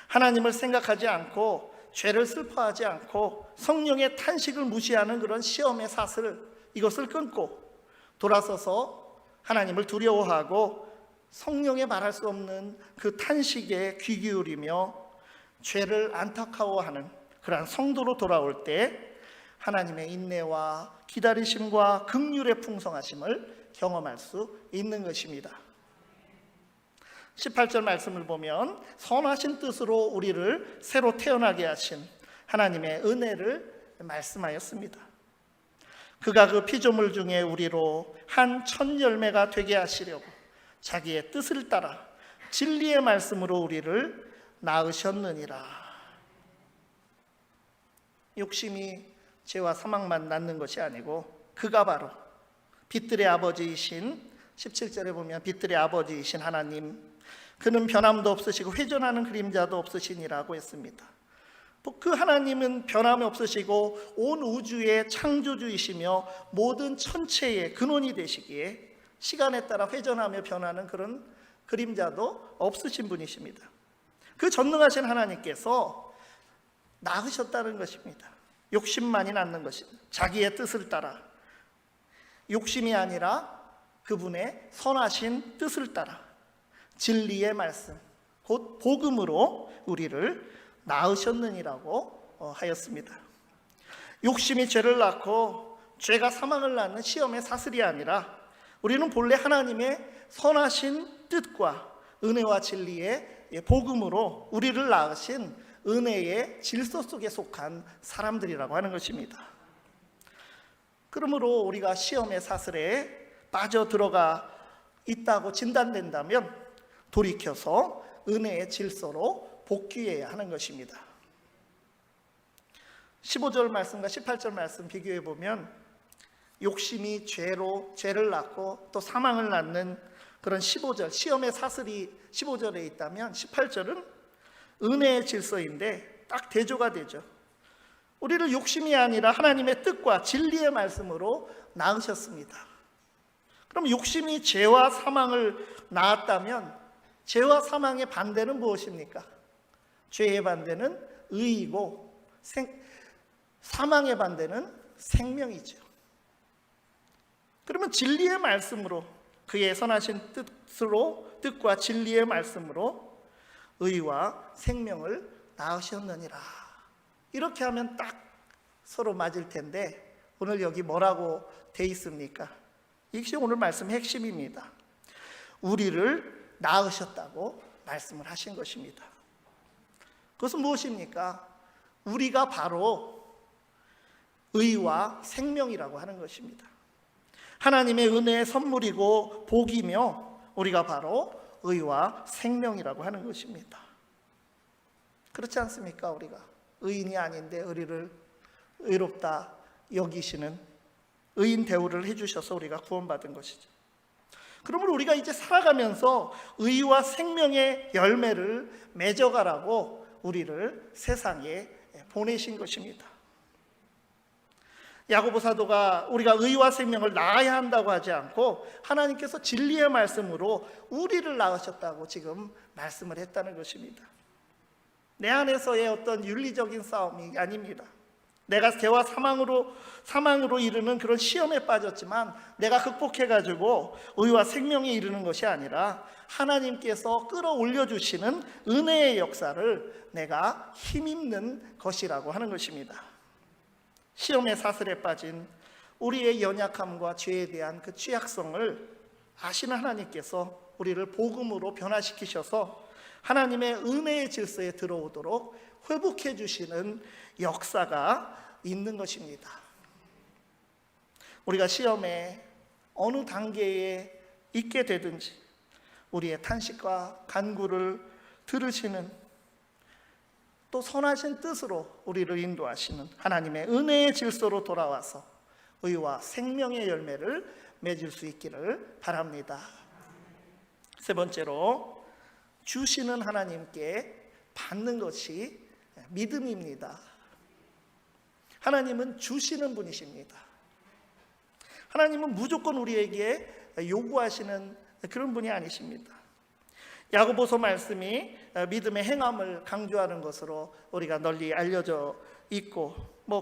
하나님을 생각하지 않고 죄를 슬퍼하지 않고 성령의 탄식을 무시하는 그런 시험의 사슬, 이것을 끊고 돌아서서 하나님을 두려워하고 성령의 말할 수 없는 그 탄식에 귀 기울이며 죄를 안타까워하는 그러한 성도로 돌아올 때 하나님의 인내와 기다리심과 긍휼의 풍성하심을 경험할 수 있는 것입니다. 18절 말씀을 보면 선하신 뜻으로 우리를 새로 태어나게 하신 하나님의 은혜를 말씀하였습니다. 그가 그 피조물 중에 우리로 한 첫 열매가 되게 하시려고 자기의 뜻을 따라 진리의 말씀으로 우리를 낳으셨느니라. 욕심이 죄와 사망만 낳는 것이 아니고 그가 바로 빛들의 아버지이신 17절에 보면 빛들의 아버지이신 하나님, 그는 변함도 없으시고 회전하는 그림자도 없으시니라고 했습니다. 그 하나님은 변함이 없으시고 온 우주의 창조주이시며 모든 천체의 근원이 되시기에 시간에 따라 회전하며 변하는 그런 그림자도 없으신 분이십니다. 그 전능하신 하나님께서 낳으셨다는 것입니다. 욕심만이 낳는 것입니다. 자기의 뜻을 따라, 욕심이 아니라 그분의 선하신 뜻을 따라 진리의 말씀, 곧 복음으로 우리를 낳으셨느니라고 하였습니다. 욕심이 죄를 낳고 죄가 사망을 낳는 시험의 사슬이 아니라 우리는 본래 하나님의 선하신 뜻과 은혜와 진리의 복음으로 우리를 낳으신 은혜의 질서 속에 속한 사람들이라고 하는 것입니다. 그러므로 우리가 시험의 사슬에 빠져들어가 있다고 진단된다면 돌이켜서 은혜의 질서로 복귀해야 하는 것입니다. 15절 말씀과 18절 말씀 비교해 보면 욕심이 죄를 낳고 또 사망을 낳는 그런 15절, 시험의 사슬이 15절에 있다면 18절은 은혜의 질서인데 딱 대조가 되죠. 우리를 욕심이 아니라 하나님의 뜻과 진리의 말씀으로 낳으셨습니다. 그럼 욕심이 죄와 사망을 낳았다면 죄와 사망의 반대는 무엇입니까? 죄의 반대는 의이고 사망의 반대는 생명이죠. 그러면 진리의 말씀으로, 그의 선하신 뜻과 진리의 말씀으로 의와 생명을 낳으셨느니라. 이렇게 하면 딱 서로 맞을 텐데 오늘 여기 뭐라고 돼 있습니까? 이것이 오늘 말씀의 핵심입니다. 우리를 낳으셨다고 말씀을 하신 것입니다. 그것은 무엇입니까? 우리가 바로 의와 생명이라고 하는 것입니다. 하나님의 은혜의 선물이고 복이며 우리가 바로 의와 생명이라고 하는 것입니다. 그렇지 않습니까? 우리가 의인이 아닌데 우리를 의롭다 여기시는 의인 대우를 해주셔서 우리가 구원받은 것이죠. 그러므로 우리가 이제 살아가면서 의와 생명의 열매를 맺어가라고 우리를 세상에 보내신 것입니다. 야고보 사도가 우리가 의와 생명을 낳아야 한다고 하지 않고 하나님께서 진리의 말씀으로 우리를 낳으셨다고 지금 말씀을 했다는 것입니다. 내 안에서의 어떤 윤리적인 싸움이 아닙니다. 내가 죄와 사망으로 이르는 그런 시험에 빠졌지만 내가 극복해가지고 의와 생명에 이르는 것이 아니라 하나님께서 끌어올려 주시는 은혜의 역사를 내가 힘입는 것이라고 하는 것입니다. 시험의 사슬에 빠진 우리의 연약함과 죄에 대한 그 취약성을 아시는 하나님께서 우리를 복음으로 변화시키셔서 하나님의 은혜의 질서에 들어오도록 회복해 주시는 역사가 있는 것입니다. 우리가 시험에 어느 단계에 있게 되든지 우리의 탄식과 간구를 들으시는, 또 선하신 뜻으로 우리를 인도하시는 하나님의 은혜의 질서로 돌아와서 의와 생명의 열매를 맺을 수 있기를 바랍니다. 세 번째로, 주시는 하나님께 받는 것이 믿음입니다. 하나님은 주시는 분이십니다. 하나님은 무조건 우리에게 요구하시는 그런 분이 아니십니다. 야고보서 말씀이 믿음의 행함을 강조하는 것으로 우리가 널리 알려져 있고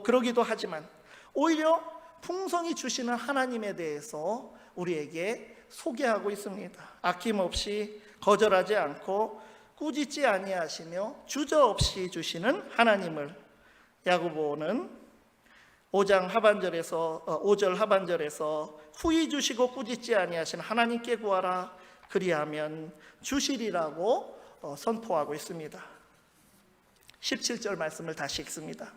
그러기도 하지만, 오히려 풍성히 주시는 하나님에 대해서 우리에게 소개하고 있습니다. 아낌없이 거절하지 않고 꾸짖지 아니하시며 주저없이 주시는 하나님을 야고보는 5절 하반절에서 후히 주시고 꾸짖지 아니하신 하나님께 구하라, 그리하면 주시리라고 선포하고 있습니다. 17절 말씀을 다시 읽습니다.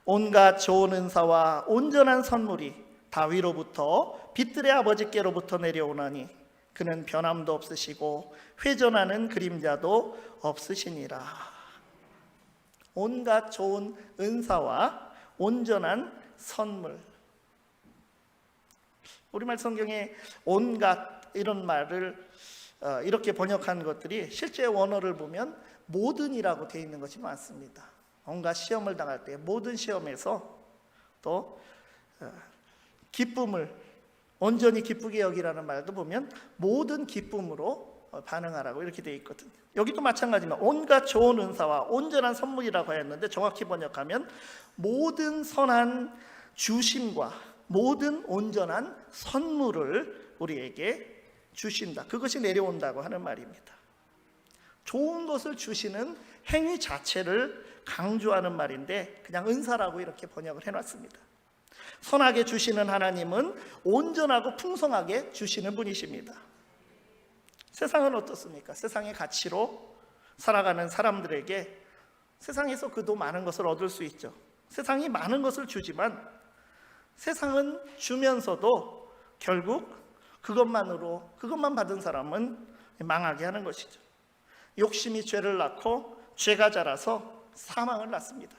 온갖 좋은 은사와 온전한 선물이 다 위로부터 빛들의 아버지께로부터 내려오나니 그는 변함도 없으시고 회전하는 그림자도 없으시니라. 온갖 좋은 은사와 온전한 선물. 우리말 성경에 온갖 이런 말을 이렇게 번역한 것들이 실제 원어를 보면 모든이라고 되어 있는 것이 많습니다. 온갖 시험을 당할 때 모든 시험에서 또 기쁨을 온전히 기쁘게 여기라는 말도 보면 모든 기쁨으로 반응하라고 이렇게 되어 있거든요. 여기도 마찬가지입니다. 온갖 좋은 은사와 온전한 선물이라고 하였는데 정확히 번역하면 모든 선한 주심과 모든 온전한 선물을 우리에게 주신다. 그것이 내려온다고 하는 말입니다. 좋은 것을 주시는 행위 자체를 강조하는 말인데 그냥 은사라고 이렇게 번역을 해놨습니다. 선하게 주시는 하나님은 온전하고 풍성하게 주시는 분이십니다. 세상은 어떻습니까? 세상의 가치로 살아가는 사람들에게 세상에서 그도 많은 것을 얻을 수 있죠. 세상이 많은 것을 주지만 세상은 주면서도 결국 그것만 받은 사람은 망하게 하는 것이죠. 욕심이 죄를 낳고 죄가 자라서 사망을 낳습니다.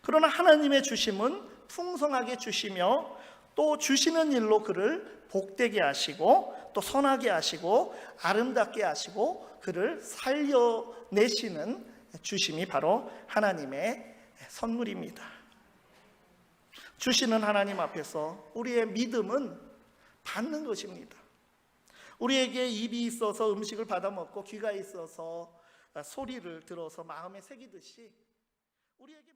그러나 하나님의 주심은 풍성하게 주시며 또 주시는 일로 그를 복되게 하시고 또 선하게 하시고 아름답게 하시고 그를 살려내시는 주심이 바로 하나님의 선물입니다. 주시는 하나님 앞에서 우리의 믿음은 받는 것입니다. 우리에게 입이 있어서 음식을 받아 먹고 귀가 있어서 소리를 들어서 마음에 새기듯이 우리에게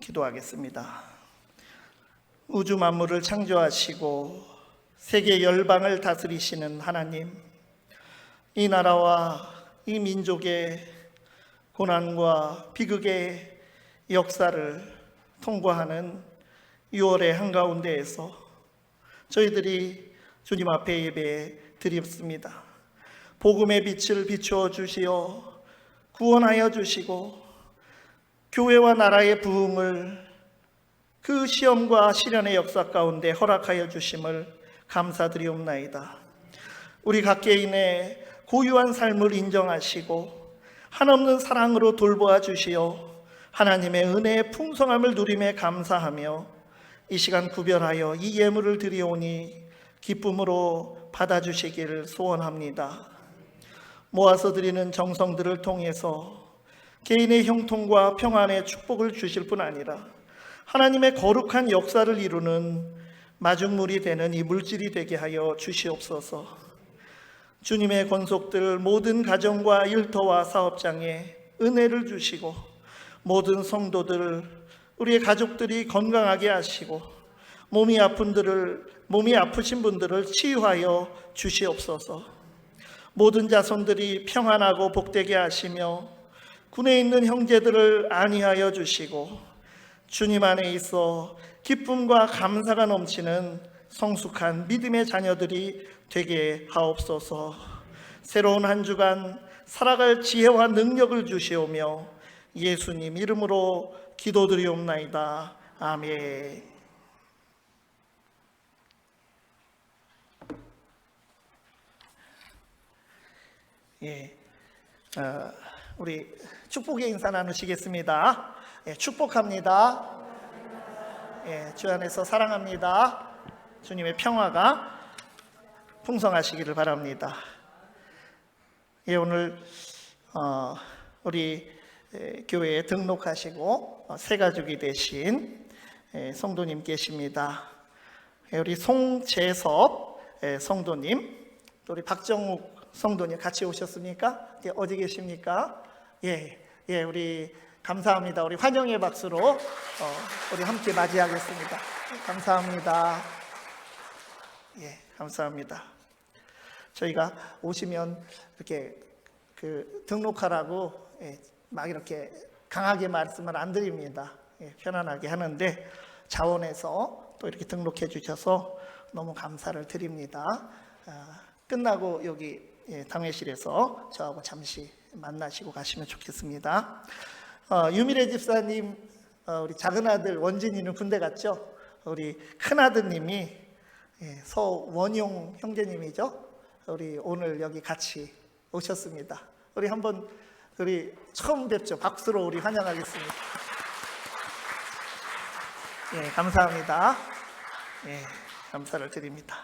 기도하겠습니다. 우주 만물을 창조하시고 세계 열방을 다스리시는 하나님, 이 나라와 이 민족의 고난과 비극의 역사를 통과하는 6월의 한가운데에서 저희들이 주님 앞에 예배 드립니다. 복음의 빛을 비추어 주시어 구원하여 주시고 교회와 나라의 부흥을 그 시험과 시련의 역사 가운데 허락하여 주심을 감사드리옵나이다. 우리 각개인의 고유한 삶을 인정하시고 한없는 사랑으로 돌보아 주시어 하나님의 은혜의 풍성함을 누림에 감사하며 이 시간 구별하여 이 예물을 드리오니 기쁨으로 받아주시기를 소원합니다. 모아서 드리는 정성들을 통해서 개인의 형통과 평안의 축복을 주실 뿐 아니라 하나님의 거룩한 역사를 이루는 마중물이 되는 이 물질이 되게 하여 주시옵소서. 주님의 권속들 모든 가정과 일터와 사업장에 은혜를 주시고 모든 성도들, 우리의 가족들이 건강하게 하시고 몸이 아프신 분들을 치유하여 주시옵소서. 모든 자손들이 평안하고 복되게 하시며 군에 있는 형제들을 안위하여 주시고 주님 안에 있어 기쁨과 감사가 넘치는 성숙한 믿음의 자녀들이 되게 하옵소서. 새로운 한 주간 살아갈 지혜와 능력을 주시오며 예수님 이름으로 기도드리옵나이다. 아멘. 우리 축복의 인사 나누시겠습니다. 축복합니다. 주 안에서 사랑합니다. 주님의 평화가 풍성하시기를 바랍니다. 오늘 우리 교회에 등록하시고 새 가족이 되신 성도님 계십니다. 우리 송재섭 성도님, 또 우리 박정욱 성도님 같이 오셨습니까? 어디 계십니까? 우리 감사합니다. 우리 환영의 박수로 우리 함께 맞이하겠습니다. 감사합니다. 감사합니다. 저희가 오시면 이렇게 등록하라고 막 이렇게 강하게 말씀을 안 드립니다. 편안하게 하는데 자원해서 또 이렇게 등록해 주셔서 너무 감사를 드립니다. 끝나고 여기 당회실에서 저하고 잠시 만나시고 가시면 좋겠습니다. 유미래 집사님, 우리 작은아들 원진이는 군대 갔죠? 우리 큰아드님이 서원용 형제님이죠? 우리 오늘 여기 같이 오셨습니다. 우리 처음 뵙죠? 박수로 우리 환영하겠습니다. 감사합니다. 감사를 드립니다.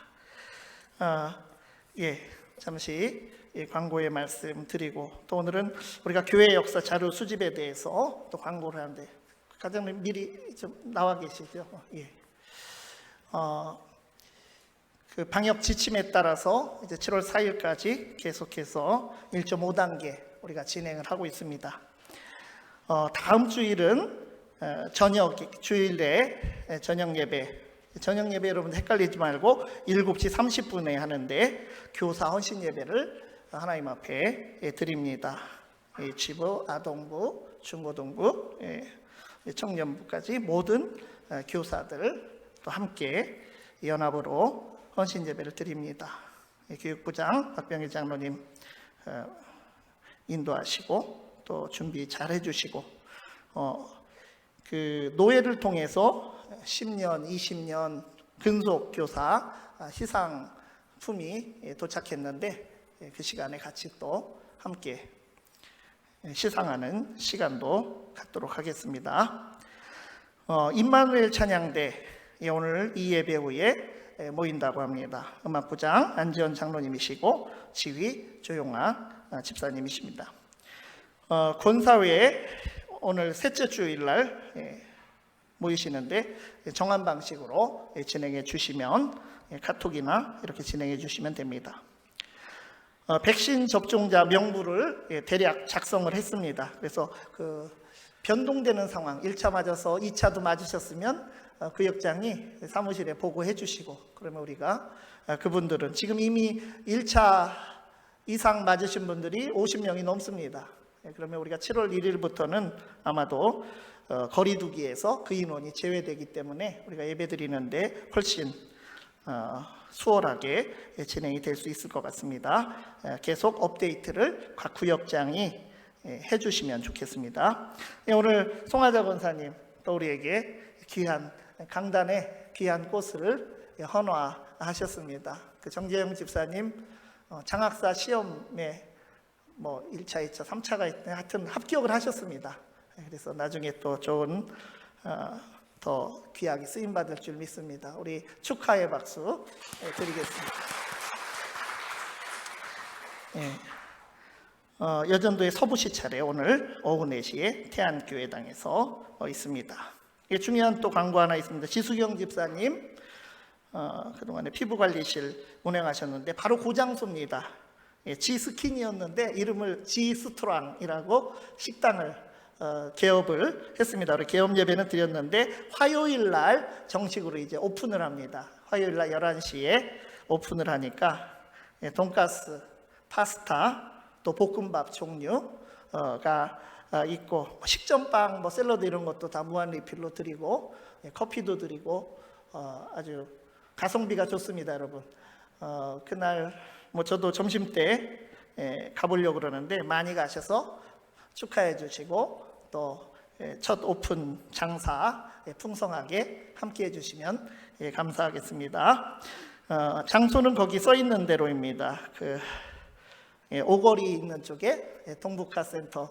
잠시 광고의 말씀 드리고, 또 오늘은 우리가 교회 역사 자료 수집에 대해서 또 광고를 하는데, 과장님 미리 좀 나와 계시죠? 그 방역 지침에 따라서 이제 7월 4일까지 계속해서 1.5단계 우리가 진행을 하고 있습니다. 다음 주일은 주일에 저녁 예배 여러분 헷갈리지 말고 7시 30분에 하는데 교사 헌신 예배를 하나님 앞에 드립니다. 지부, 아동부, 중고등부, 청년부까지 모든 교사들 또 함께 연합으로 헌신 예배를 드립니다. 교육부장 박병일 장로님 인도하시고 또 준비 잘 해주시고, 그 노예를 통해서 10년, 20년 근속 교사 시상품이 도착했는데 그 시간에 같이 또 함께 시상하는 시간도 갖도록 하겠습니다. 임마누엘 찬양대 오늘 이 예배 후에 모인다고 합니다. 음악부장 안지원 장로님이시고 지휘 조용학 집사님이십니다. 권사회 오늘 셋째 주일날 모이시는데 정한 방식으로 진행해 주시면, 카톡이나 이렇게 진행해 주시면 됩니다. 백신 접종자 명부를 대략 작성을 했습니다. 그래서 그 변동되는 상황, 1차 맞아서 2차도 맞으셨으면 구역장이 사무실에 보고해 주시고, 그러면 우리가 그분들은 지금 이미 1차 이상 맞으신 분들이 50명이 넘습니다. 그러면 우리가 7월 1일부터는 아마도 거리두기에서 그 인원이 제외되기 때문에 우리가 예배드리는데 훨씬 수월하게 진행이 될 수 있을 것 같습니다. 계속 업데이트를 각 구역장이 해주시면 좋겠습니다. 오늘 송하자 권사님 또 우리에게 귀한 강단에 귀한 꽃을 헌화하셨습니다. 그 정재영 집사님 장학사 시험에 1차, 2차, 3차가 있는데 하여튼 합격을 하셨습니다. 그래서 나중에 또 좋은 더 귀하게 쓰임받을 줄 믿습니다. 우리 축하의 박수 드리겠습니다. 여전도의 서부시 차례 오늘 오후 4시에 태안교회당에서 있습니다. 중요한 또 광고 하나 있습니다. 지수경 집사님 그동안에 피부관리실 운영하셨는데 바로 그 장소입니다. 지스킨이었는데 이름을 지스토랑이라고 식당을 개업을 했습니다. 개업 예배는 드렸는데 화요일 날 정식으로 이제 오픈을 합니다. 화요일 날 11시에 오픈을 하니까 돈가스, 파스타, 또 볶음밥 종류가 있고 식전빵, 샐러드 이런 것도 다 무한 리필로 드리고 커피도 드리고 아주 가성비가 좋습니다, 여러분. 그날 저도 점심 때 가보려고 그러는데 많이 가셔서 축하해 주시고 또 첫 오픈 장사 풍성하게 함께 해주시면 감사하겠습니다. 장소는 거기 써 있는 대로입니다. 오거리 있는 쪽에 동북카센터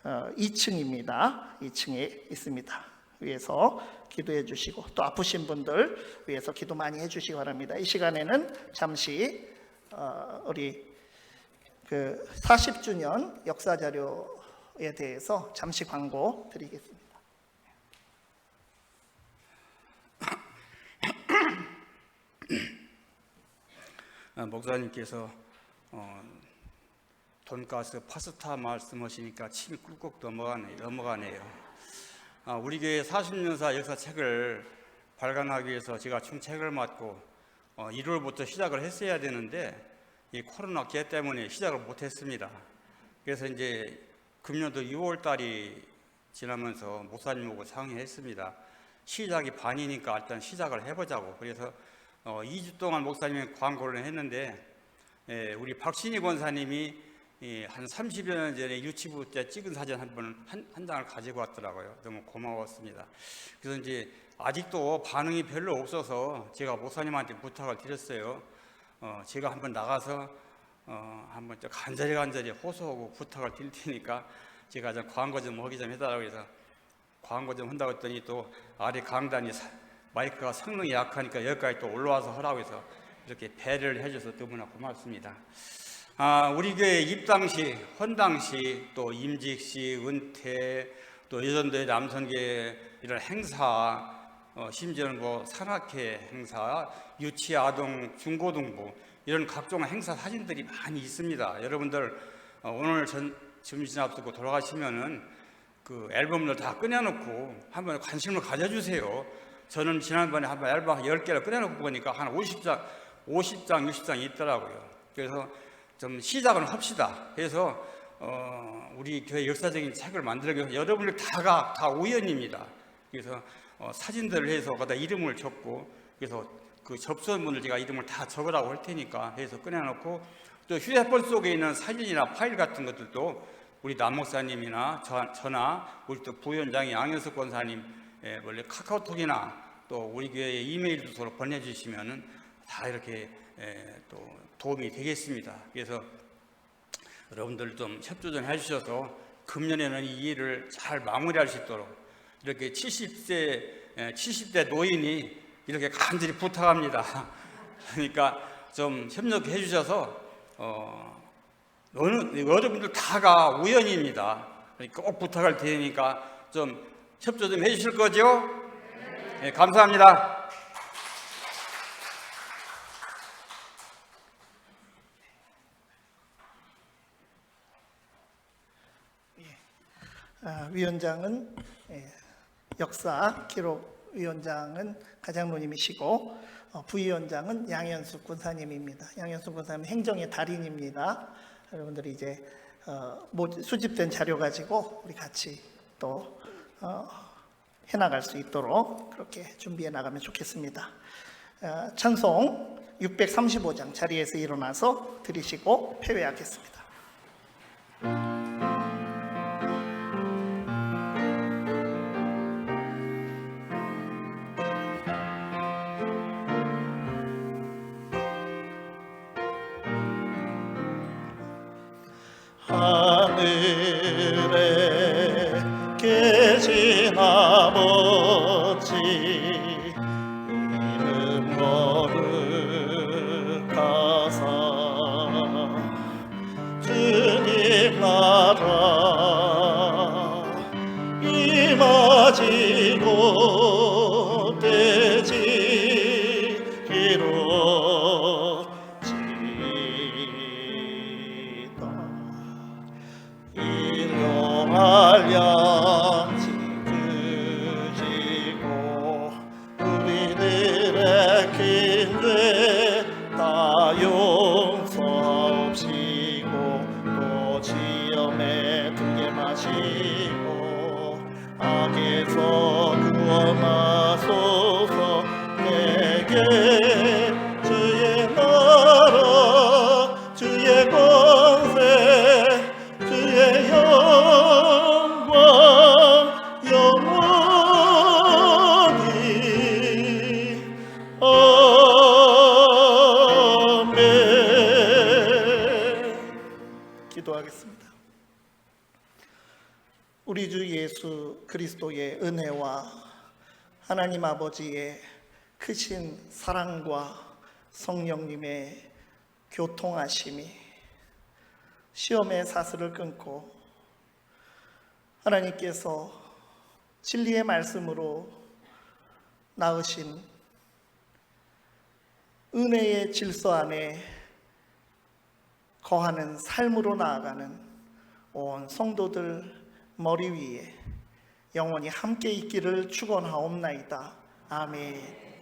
2층입니다. 2층에 있습니다. 위에서 기도해 주시고 또 아프신 분들 위해서 기도 많이 해 주시기 바랍니다. 이 시간에는 잠시 우리 40주년 역사 자료에 대해서 잠시 광고 드리겠습니다. 목사님께서 돈가스, 파스타 말씀하시니까 침이 꿀꺽 넘어가네요. 우리 교회 40년사 역사책을 발간하기 위해서 제가 중책을 맡고 1월부터 시작을 했어야 되는데 이 코로나 기회 때문에 시작을 못했습니다. 그래서 이제 금년도 6월 달이 지나면서 목사님하고 상의했습니다. 시작이 반이니까 일단 시작을 해보자고. 그래서 2주 동안 목사님이 광고를 했는데 우리 박신희 권사님이 한 30여 년 전에 유치부 때 찍은 사진 한 장을 가지고 왔더라고요. 너무 고마웠습니다. 그래서 이제 아직도 반응이 별로 없어서 제가 목사님한테 부탁을 드렸어요. 제가 한번 나가서 한번 간절히 호소하고 부탁을 드릴 테니까 제가 좀 광고 좀 하기 좀 해달라고 해서 광고 좀 한다고 했더니 또 아래 강단이 마이크가 성능이 약하니까 여기까지 또 올라와서 하라고 해서 이렇게 배려를 해줘서 너무나 고맙습니다. 우리 교회 입당식, 헌당식, 또 임직식, 은퇴, 또 여전도회 남선교회 이런 행사, 심지어는 산악회 행사, 유치, 아동, 중고등부 이런 각종 행사 사진들이 많이 있습니다. 여러분들 오늘 점심 앞두고 돌아가시면은 그 앨범을 다 꺼내놓고 한번 관심을 가져주세요. 저는 지난번에 한번 앨범 10개를 꺼내놓고 보니까 한 50장, 60장이 있더라고요. 그래서 좀 시작을 합시다. 그래서 우리 교회 역사적인 책을 만들기 위해서 여러분들 다 우연입니다. 그래서 사진들을 해서 거기다 이름을 적고 그래서 그 접수원분들 제가 이름을 다 적으라고 할 테니까 해서 꺼내놓고 또 휴대폰 속에 있는 사진이나 파일 같은 것들도 우리 남 목사님이나 저나 우리 또 부위원장이 양현석 권사님 원래 카카오톡이나 또 우리 교회 이메일 주소로 보내주시면은 다 이렇게 또 도움이 되겠습니다. 그래서 여러분들 좀 협조 좀 해주셔서 금년에는 이 일을 잘 마무리할 수 있도록 이렇게 70대 노인이 이렇게 간절히 부탁합니다. 그러니까 좀 협력해 주셔서 여러분들 다가 우연입니다. 꼭 부탁을 드리니까 좀 협조 좀 해주실 거죠? 네, 감사합니다. 위원장은 역사 기록 위원장은 가장로님이시고 부위원장은 양현숙 권사님입니다. 양현숙 권사님 행정의 달인입니다. 여러분들이 이제 수집된 자료 가지고 우리 같이 또 해나갈 수 있도록 그렇게 준비해 나가면 좋겠습니다. 찬송 635장 자리에서 일어나서 드리시고 폐회하겠습니다. 하늘에 계신 아버지 이름 거룩하사 주님 나라 임하시고 되지기로 그리스도의 은혜와 하나님 아버지의 크신 사랑과 성령님의 교통하심이 시험의 사슬을 끊고 하나님께서 진리의 말씀으로 낳으신 은혜의 질서 안에 거하는 삶으로 나아가는 온 성도들 머리 위에 영원히 함께 있기를 축원하옵나이다. 아멘.